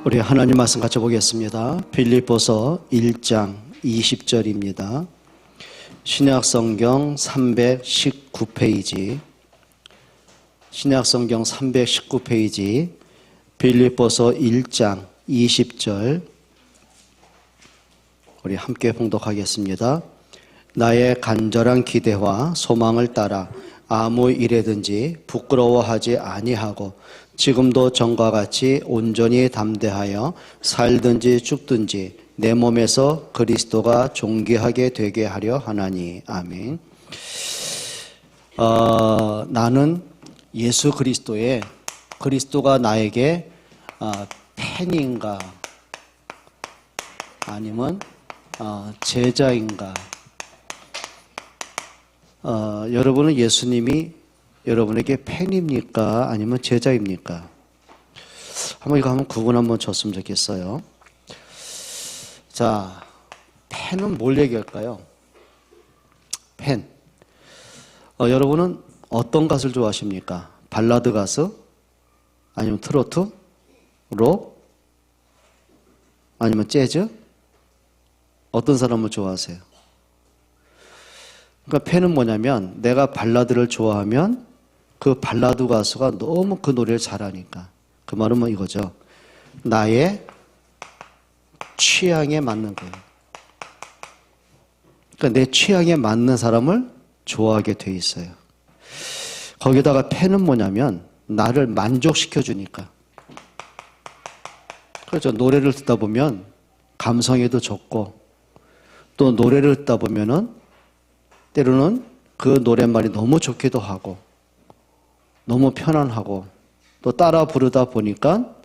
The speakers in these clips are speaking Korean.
우리 하나님 말씀 같이 보겠습니다. 빌립보서 1장 20절입니다. 신약성경 319페이지, 신약성경 319페이지, 빌립보서 1장 20절, 우리 함께 봉독하겠습니다. 나의 간절한 기대와 소망을 따라 아무 일에든지 부끄러워하지 아니하고 지금도 전과 같이 온전히 담대하여 살든지 죽든지 내 몸에서 그리스도가 존귀하게 되게 하려 하나니. 아멘. 나는 예수 그리스도의, 그리스도가 나에게 팬인가 아니면 제자인가. 여러분은 예수님이 여러분에게 팬입니까? 아니면 제자입니까? 한번 이거 한번 구분 한번 줬으면 좋겠어요. 자, 팬은 뭘 얘기할까요? 팬. 여러분은 어떤 가수를 좋아하십니까? 발라드 가수? 아니면 트로트? 록? 아니면 재즈? 어떤 사람을 좋아하세요? 그러니까 팬은 뭐냐면 내가 발라드를 좋아하면 그 발라드 가수가 너무 그 노래를 잘하니까, 그 말은 뭐 이거죠. 나의 취향에 맞는 거예요. 그러니까 내 취향에 맞는 사람을 좋아하게 돼 있어요. 거기다가 팬은 뭐냐면 나를 만족시켜 주니까. 그렇죠. 노래를 듣다 보면 감성에도 좋고, 또 노래를 듣다 보면은 때로는 그 노랫말이 너무 좋기도 하고 너무 편안하고, 또 따라 부르다 보니까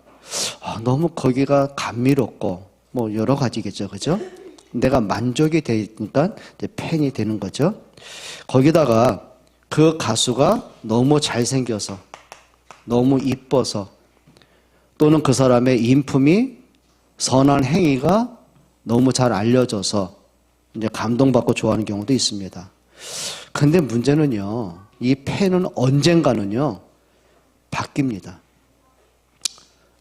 너무 거기가 감미롭고 뭐 여러 가지겠죠. 그죠? 내가 만족이 되니까 이제 팬이 되는 거죠. 거기다가 그 가수가 너무 잘생겨서, 너무 이뻐서, 또는 그 사람의 인품이, 선한 행위가 너무 잘 알려져서 이제 감동받고 좋아하는 경우도 있습니다. 근데 문제는요, 이 팬은 언젠가는요 바뀝니다.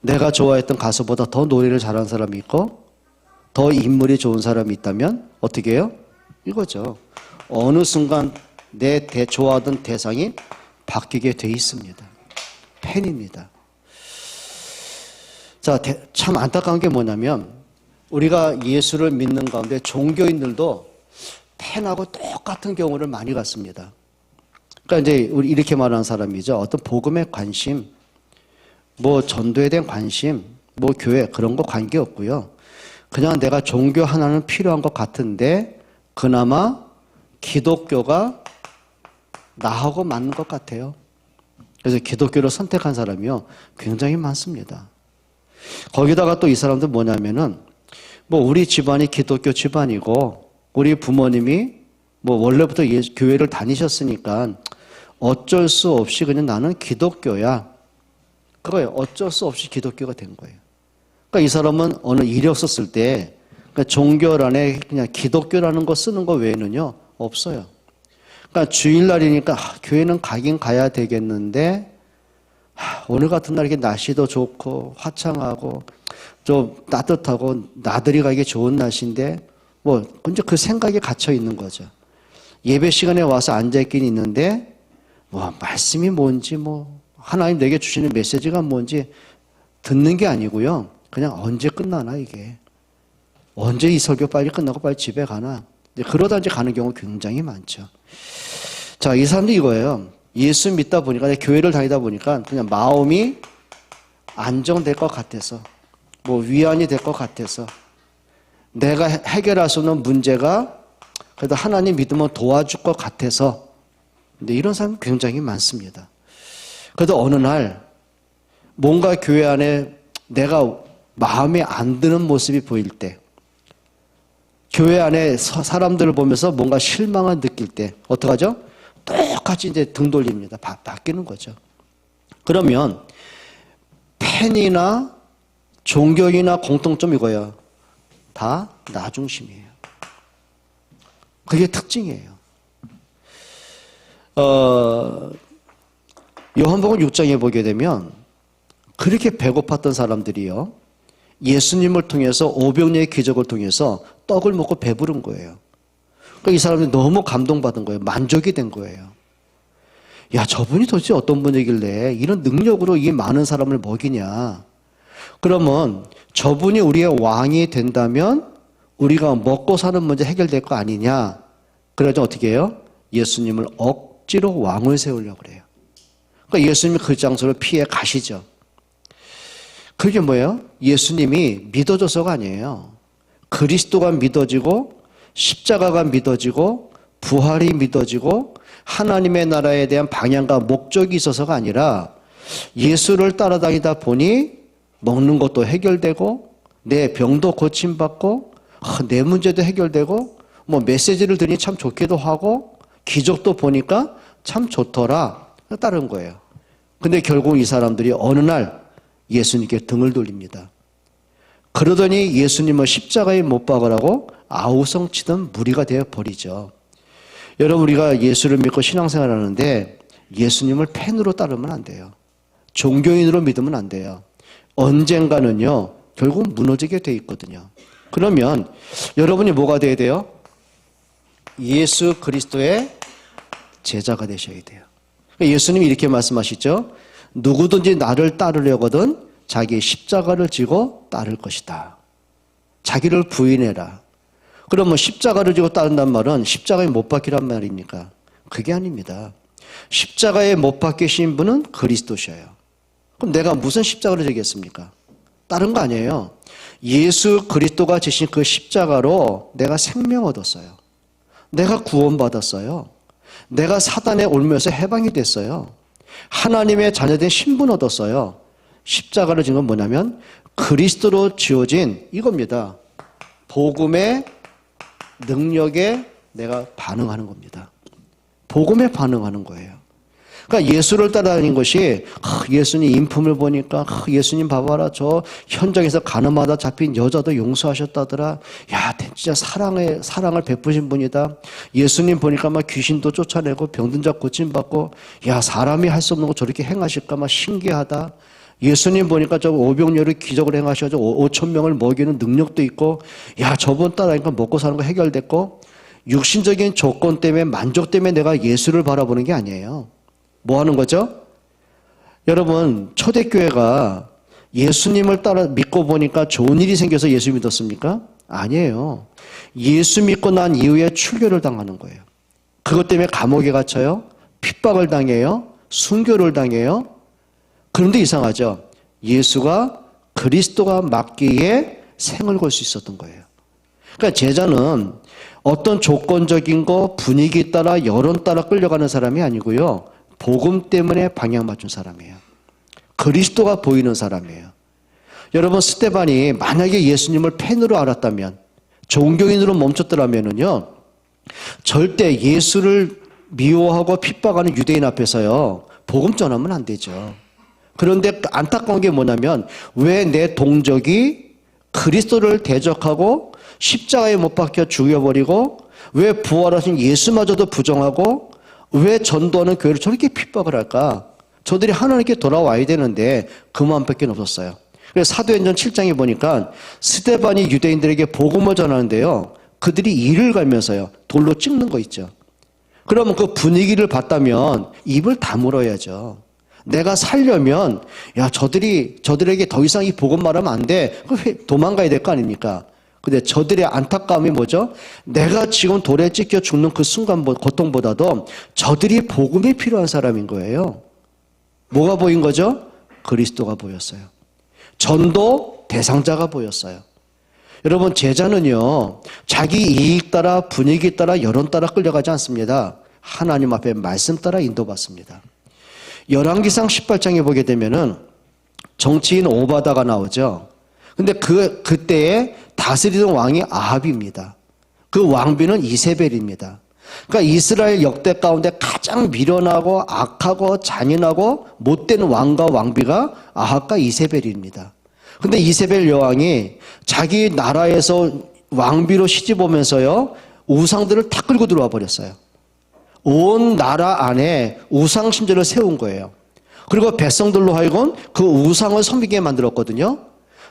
내가 좋아했던 가수보다 더 노래를 잘하는 사람이 있고 더 인물이 좋은 사람이 있다면 어떻게 해요? 이거죠. 어느 순간 내 좋아하던 대상이 바뀌게 돼 있습니다. 팬입니다. 자, 참 안타까운 게 뭐냐면 우리가 예수를 믿는 가운데 종교인들도 팬하고 똑같은 경우를 많이 갖습니다. 그러니까 이제 우리 이렇게 말하는 사람이죠. 어떤 복음에 관심, 뭐 전도에 대한 관심, 뭐 교회 그런 거 관계없고요. 그냥 내가 종교 하나는 필요한 것 같은데 그나마 기독교가 나하고 맞는 것 같아요. 그래서 기독교를 선택한 사람이요 굉장히 많습니다. 거기다가 또 이 사람들 뭐냐면은 뭐 우리 집안이 기독교 집안이고 우리 부모님이 뭐 원래부터 교회를 다니셨으니까 어쩔 수 없이 그냥 나는 기독교야. 그거예요. 어쩔 수 없이 기독교가 된 거예요. 그러니까 이 사람은 어느 일이 없었을 때 그러니까 종교란에 그냥 기독교라는 거 쓰는 거 외에는요 없어요. 그러니까 주일날이니까 교회는 가긴 가야 되겠는데 오늘 같은 날 이렇게 날씨도 좋고 화창하고 좀 따뜻하고 나들이 가기 좋은 날씨인데 뭐 이제 그 생각에 갇혀 있는 거죠. 예배 시간에 와서 앉아 있긴 있는데 뭐 말씀이 뭔지 뭐 하나님 내게 주시는 메시지가 뭔지 듣는 게 아니고요. 그냥 언제 끝나나 이게. 언제 이 설교 빨리 끝나고 빨리 집에 가나. 그러다 이제 가는 경우 굉장히 많죠. 자, 이 사람도 이거예요. 예수 믿다 보니까, 교회를 다니다 보니까 그냥 마음이 안정될 것 같아서, 뭐 위안이 될 것 같아서, 내가 해결할 수 없는 문제가 그래도 하나님 믿으면 도와줄 것 같아서, 근데 이런 사람이 굉장히 많습니다. 그래도 어느 날 뭔가 교회 안에 내가 마음에 안 드는 모습이 보일 때, 교회 안에 사람들을 보면서 뭔가 실망을 느낄 때 어떡하죠? 똑같이 이제 등 돌립니다. 바뀌는 거죠. 그러면 팬이나 종교인이나 공통점이 이거예요. 다 나 중심이에요. 그게 특징이에요. 요한복음 6장에 보게 되면 그렇게 배고팠던 사람들이요, 예수님을 통해서 오병이어의 기적을 통해서 떡을 먹고 배부른 거예요. 그러니까 이 사람들이 너무 감동받은 거예요. 만족이 된 거예요. 야, 저분이 도대체 어떤 분이길래 이런 능력으로 이 많은 사람을 먹이냐. 그러면 저분이 우리의 왕이 된다면 우리가 먹고 사는 문제 해결될 거 아니냐. 그래서 어떻게 해요? 예수님을 억지로 왕을 세우려고 그래요. 그러니까 예수님이 그 장소를 피해 가시죠. 그게 뭐예요? 예수님이 믿어져서가 아니에요. 그리스도가 믿어지고 십자가가 믿어지고 부활이 믿어지고 하나님의 나라에 대한 방향과 목적이 있어서가 아니라 예수를 따라다니다 보니 먹는 것도 해결되고 내 병도 고침받고 내 문제도 해결되고 뭐 메시지를 들으니 참 좋기도 하고 기적도 보니까 참 좋더라 따른 거예요. 근데 결국 이 사람들이 어느 날 예수님께 등을 돌립니다. 그러더니 예수님을 십자가에 못 박으라고 아우성치던 무리가 되어 버리죠. 여러분, 우리가 예수를 믿고 신앙생활 하는데 예수님을 팬으로 따르면 안 돼요. 종교인으로 믿으면 안 돼요. 언젠가는요, 결국 무너지게 돼 있거든요. 그러면 여러분이 뭐가 돼야 돼요? 예수 그리스도의 제자가 되셔야 돼요. 예수님이 이렇게 말씀하시죠. 누구든지 나를 따르려거든 자기 십자가를 지고 따를 것이다. 자기를 부인해라. 그러면 십자가를 지고 따른다는 말은 십자가에 못 박히란 말입니까? 그게 아닙니다. 십자가에 못 박히신 분은 그리스도셔요. 그럼 내가 무슨 십자가를 지겠습니까? 다른 거 아니에요. 예수 그리스도가 지신 그 십자가로 내가 생명 얻었어요. 내가 구원받았어요. 내가 사단의 올무에서 해방이 됐어요. 하나님의 자녀된 신분 얻었어요. 십자가를 지은 건 뭐냐면 그리스도로 지어진 이겁니다. 복음의 능력에 내가 반응하는 겁니다. 복음에 반응하는 거예요. 그러니까 예수를 따라다닌 것이 예수님 인품을 보니까 예수님 봐봐라 저 현장에서 가늠하다 잡힌 여자도 용서하셨다더라. 야 진짜 사랑을 베푸신 분이다. 예수님 보니까 막 귀신도 쫓아내고 병든 자 고침받고 야 사람이 할 수 없는 거 저렇게 행하실까 막 신기하다. 예수님 보니까 저 오병이어의 기적을 행하셔서 5천 명을 먹이는 능력도 있고 야 저분 따라하니까 먹고 사는 거 해결됐고 육신적인 조건 때문에 만족 때문에 내가 예수를 바라보는 게 아니에요. 뭐 하는 거죠? 여러분 초대교회가 예수님을 따라 믿고 보니까 좋은 일이 생겨서 예수 믿었습니까? 아니에요. 예수 믿고 난 이후에 출교를 당하는 거예요. 그것 때문에 감옥에 갇혀요. 핍박을 당해요. 순교를 당해요. 그런데 이상하죠. 예수가 그리스도가 맞기에 생을 걸 수 있었던 거예요. 그러니까 제자는 어떤 조건적인 거 분위기 따라 여론 따라 끌려가는 사람이 아니고요. 복음 때문에 방향 맞춘 사람이에요. 그리스도가 보이는 사람이에요. 여러분 스데반이 만약에 예수님을 팬으로 알았다면 종교인으로 멈췄더라면요. 절대 예수를 미워하고 핍박하는 유대인 앞에서요. 복음 전하면 안 되죠. 그런데 안타까운 게 뭐냐면 왜 내 동족이 그리스도를 대적하고 십자가에 못 박혀 죽여버리고 왜 부활하신 예수마저도 부정하고 왜 전도하는 교회를 저렇게 핍박을 할까? 저들이 하나님께 돌아와야 되는데 그 마음밖에 없었어요. 그래서 사도행전 7장에 보니까 스데반이 유대인들에게 복음을 전하는데요. 그들이 이를 갈면서요. 돌로 찍는 거 있죠. 그러면 그 분위기를 봤다면 입을 다물어야죠. 내가 살려면 야 저들에게 더 이상 이 복음 말하면 안 돼. 도망가야 될 거 아닙니까? 근데 저들의 안타까움이 뭐죠? 내가 지금 돌에 찢겨 죽는 그 순간 고통보다도 저들이 복음이 필요한 사람인 거예요. 뭐가 보인 거죠? 그리스도가 보였어요. 전도 대상자가 보였어요. 여러분 제자는요. 자기 이익 따라 분위기 따라 여론 따라 끌려가지 않습니다. 하나님 앞에 말씀 따라 인도받습니다. 열왕기상 18장에 보게 되면은 정치인 오바다가 나오죠. 근데 그때에 다스리던 왕이 아합입니다. 그 왕비는 이세벨입니다. 그러니까 이스라엘 역대 가운데 가장 미련하고 악하고 잔인하고 못된 왕과 왕비가 아합과 이세벨입니다. 근데 이세벨 여왕이 자기 나라에서 왕비로 시집 오면서요. 우상들을 다 끌고 들어와 버렸어요. 온 나라 안에 우상 신전을 세운 거예요. 그리고 백성들로 하여금 그 우상을 섬기게 만들었거든요.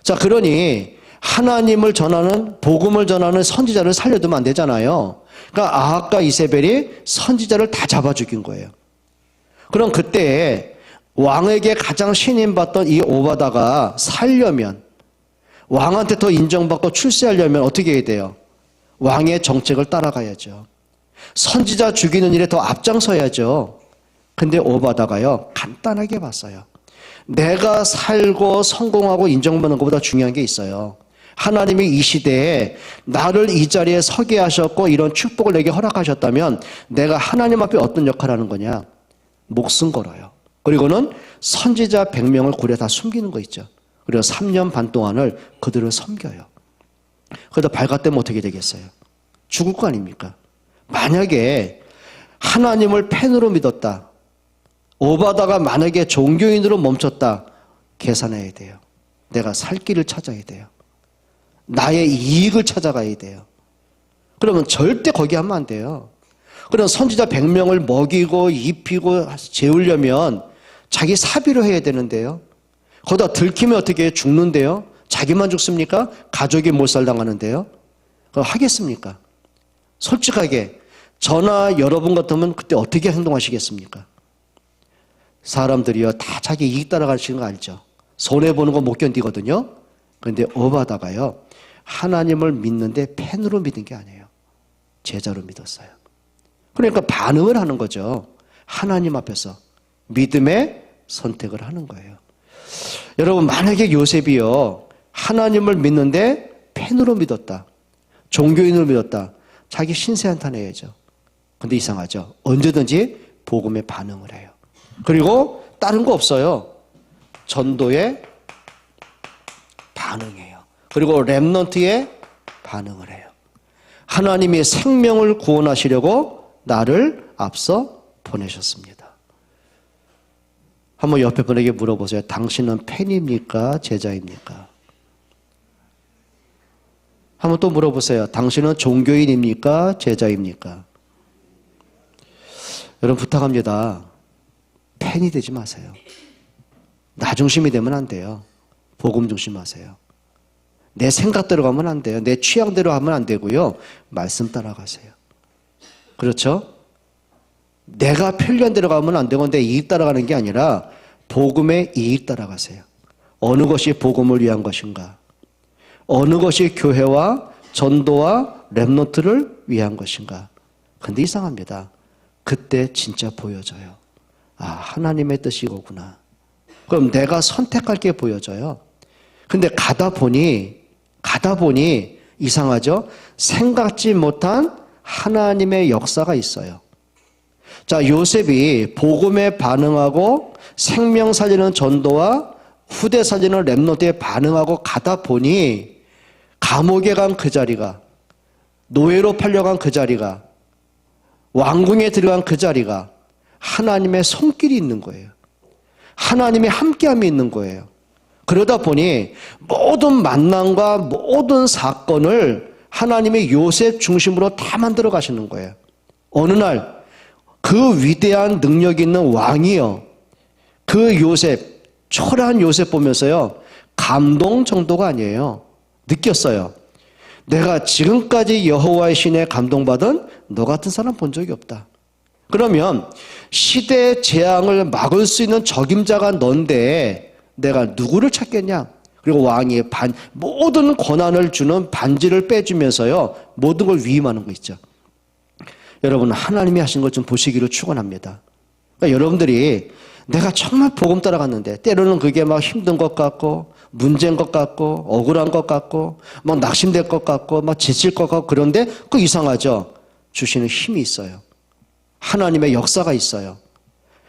자, 그러니 하나님을 전하는, 복음을 전하는 선지자를 살려두면 안 되잖아요. 그러니까 아합과 이세벨이 선지자를 다 잡아 죽인 거예요. 그럼 그때 왕에게 가장 신임받던 이 오바다가 살려면, 왕한테 더 인정받고 출세하려면 어떻게 해야 돼요? 왕의 정책을 따라가야죠. 선지자 죽이는 일에 더 앞장서야죠. 근데 오바다가요, 간단하게 봤어요. 내가 살고 성공하고 인정받는 것보다 중요한 게 있어요. 하나님이 이 시대에 나를 이 자리에 서게 하셨고 이런 축복을 내게 허락하셨다면 내가 하나님 앞에 어떤 역할을 하는 거냐? 목숨 걸어요. 그리고는 선지자 100명을 굴에 다 숨기는 거 있죠. 그리고 3년 반 동안을 그들을 섬겨요. 그러다 발갓되면 어떻게 되겠어요? 죽을 거 아닙니까? 만약에 하나님을 팬으로 믿었다, 오바다가 만약에 종교인으로 멈췄다, 계산해야 돼요. 내가 살 길을 찾아야 돼요. 나의 이익을 찾아가야 돼요. 그러면 절대 거기 하면 안 돼요. 그럼 선지자 100명을 먹이고 입히고 재우려면 자기 사비로 해야 되는데요. 거기다 들키면 어떻게 해요? 죽는데요. 자기만 죽습니까? 가족이 몰살당하는데요. 그럼 하겠습니까? 솔직하게 저나 여러분 같으면 그때 어떻게 행동하시겠습니까? 사람들이요, 다 자기 이익 따라가시는 거 알죠? 손해보는 거 못 견디거든요. 그런데 오바다가요, 하나님을 믿는데 팬으로 믿은 게 아니에요. 제자로 믿었어요. 그러니까 반응을 하는 거죠. 하나님 앞에서 믿음의 선택을 하는 거예요. 여러분, 만약에 요셉이요, 하나님을 믿는데 팬으로 믿었다, 종교인으로 믿었다, 자기 신세 한탄해야죠. 근데 이상하죠. 언제든지 복음에 반응을 해요. 그리고 다른 거 없어요. 전도에 반응해요. 그리고 렘넌트에 반응을 해요. 하나님이 생명을 구원하시려고 나를 앞서 보내셨습니다. 한번 옆에 분에게 물어보세요. 당신은 팬입니까? 제자입니까? 한번 또 물어보세요. 당신은 종교인입니까? 제자입니까? 여러분 부탁합니다. 팬이 되지 마세요. 나 중심이 되면 안 돼요. 복음 중심하세요. 내 생각대로 가면 안 돼요. 내 취향대로 하면 안 되고요. 말씀 따라가세요. 그렇죠? 내가 편리한 대로 가면 안 되고 내 이익 따라가는 게 아니라 복음의 이익 따라가세요. 어느 것이 복음을 위한 것인가? 어느 것이 교회와 전도와 렘넌트를 위한 것인가? 근데 이상합니다. 그때 진짜 보여져요. 아, 하나님의 뜻이 이거구나. 그럼 내가 선택할 게 보여져요. 근데 가다 보니 이상하죠? 생각지 못한 하나님의 역사가 있어요. 자, 요셉이 복음에 반응하고 생명 살리는 전도와 후대 살리는 렘넌트에 반응하고 가다 보니 감옥에 간 그 자리가, 노예로 팔려간 그 자리가, 왕궁에 들어간 그 자리가 하나님의 손길이 있는 거예요. 하나님의 함께함이 있는 거예요. 그러다 보니 모든 만남과 모든 사건을 하나님의 요셉 중심으로 다 만들어 가시는 거예요. 어느 날 그 위대한 능력 있는 왕이요, 그 요셉, 초라한 요셉 보면서요, 감동 정도가 아니에요. 느꼈어요. 내가 지금까지 여호와의 신에 감동받은 너 같은 사람 본 적이 없다. 그러면 시대의 재앙을 막을 수 있는 적임자가 넌데 내가 누구를 찾겠냐? 그리고 왕이 모든 권한을 주는 반지를 빼주면서요, 모든 걸 위임하는 거 있죠. 여러분, 하나님이 하신 것 좀 보시기를 축원합니다. 그러니까 여러분들이 내가 정말 복음 따라갔는데 때로는 그게 막 힘든 것 같고 문제인 것 같고 억울한 것 같고 막 낙심될 것 같고 막 지칠 것 같고, 그런데 그 이상하죠. 주시는 힘이 있어요. 하나님의 역사가 있어요.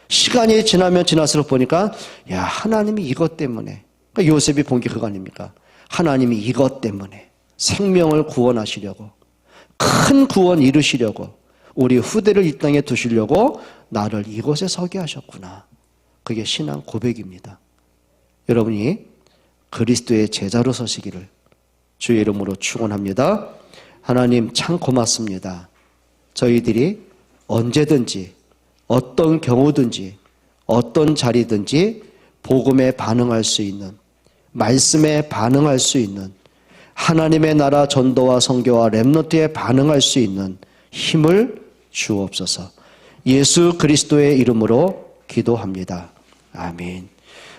시간이 지나면 지날수록 보니까 야, 하나님이 이것 때문에, 그러니까 요셉이 본 게 그거 아닙니까? 하나님이 이것 때문에 생명을 구원하시려고, 큰 구원 이루시려고, 우리 후대를 이 땅에 두시려고 나를 이곳에 서게 하셨구나. 그게 신앙 고백입니다. 여러분이 그리스도의 제자로 서시기를 주의 이름으로 축원합니다. 하나님 참 고맙습니다. 저희들이 언제든지 어떤 경우든지 어떤 자리든지 복음에 반응할 수 있는 말씀에 반응할 수 있는, 하나님의 나라 전도와 선교와 렘넌트에 반응할 수 있는 힘을 주옵소서. 예수 그리스도의 이름으로 기도합니다. 아멘.